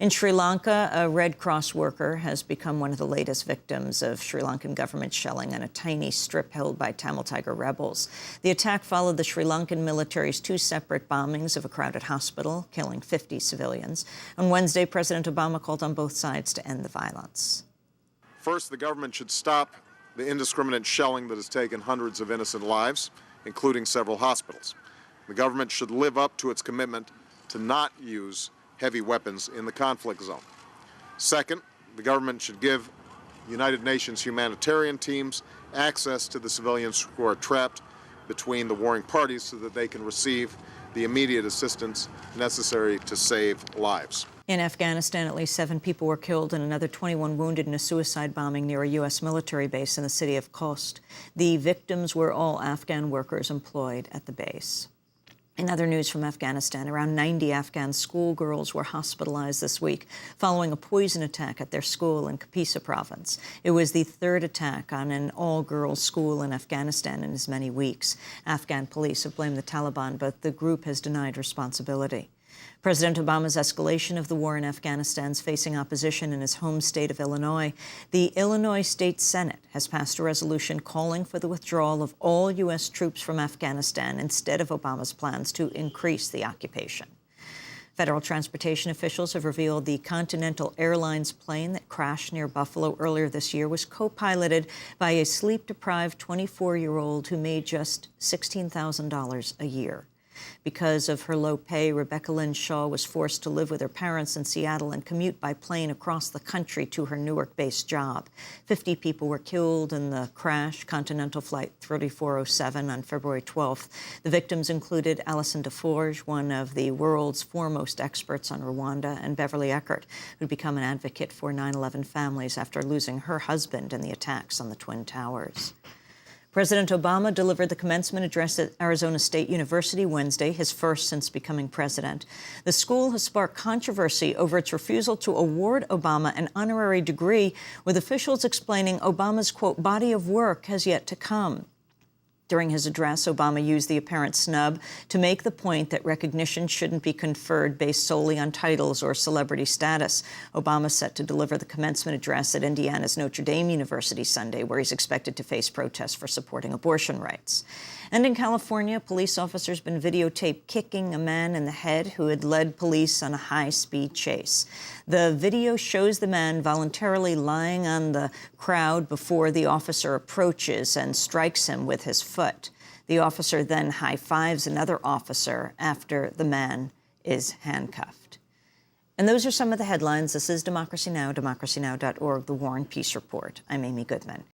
In Sri Lanka, a Red Cross worker has become one of the latest victims of Sri Lankan government shelling on a tiny strip held by Tamil Tiger rebels. The attack followed the Sri Lankan military's two separate bombings of a crowded hospital, killing 50 civilians. On Wednesday, President Obama called on both sides to end the violence. First, the government should stop the indiscriminate shelling that has taken hundreds of innocent lives, including several hospitals. The government should live up to its commitment to not use heavy weapons in the conflict zone. Second, the government should give United Nations humanitarian teams access to the civilians who are trapped between the warring parties so that they can receive the immediate assistance necessary to save lives. In Afghanistan, at least 7 people were killed and another 21 wounded in a suicide bombing near a U.S. military base in the city of Khost. The victims were all Afghan workers employed at the base. In other news from Afghanistan, around 90 Afghan schoolgirls were hospitalized this week following a poison attack at their school in Kapisa province. It was the third attack on an all-girls school in Afghanistan in as many weeks. Afghan police have blamed the Taliban, but the group has denied responsibility. President Obama's escalation of the war in Afghanistan is facing opposition in his home state of Illinois. The Illinois State Senate has passed a resolution calling for the withdrawal of all U.S. troops from Afghanistan instead of Obama's plans to increase the occupation. Federal transportation officials have revealed the Continental Airlines plane that crashed near Buffalo earlier this year was co-piloted by a sleep-deprived 24-year-old who made just $16,000 a year. Because of her low pay, Rebecca Lynn Shaw was forced to live with her parents in Seattle and commute by plane across the country to her Newark-based job. 50 people were killed in the crash, Continental Flight 3407 on February 12th. The victims included Alison DeForge, one of the world's foremost experts on Rwanda, and Beverly Eckert, who'd become an advocate for 9/11 families after losing her husband in the attacks on the Twin Towers. President Obama delivered the commencement address at Arizona State University Wednesday, his first since becoming president. The school has sparked controversy over its refusal to award Obama an honorary degree, with officials explaining Obama's, quote, body of work has yet to come. During his address, Obama used the apparent snub to make the point that recognition shouldn't be conferred based solely on titles or celebrity status. Obama's set to deliver the commencement address at Indiana's Notre Dame University Sunday, where he's expected to face protests for supporting abortion rights. And in California, a police officer's been videotaped kicking a man in the head who had led police on a high-speed chase. The video shows the man voluntarily lying on the crowd before the officer approaches and strikes him with his foot. The officer then high-fives another officer after the man is handcuffed. And those are some of the headlines. This is Democracy Now!, democracynow.org, The War and Peace Report. I'm Amy Goodman.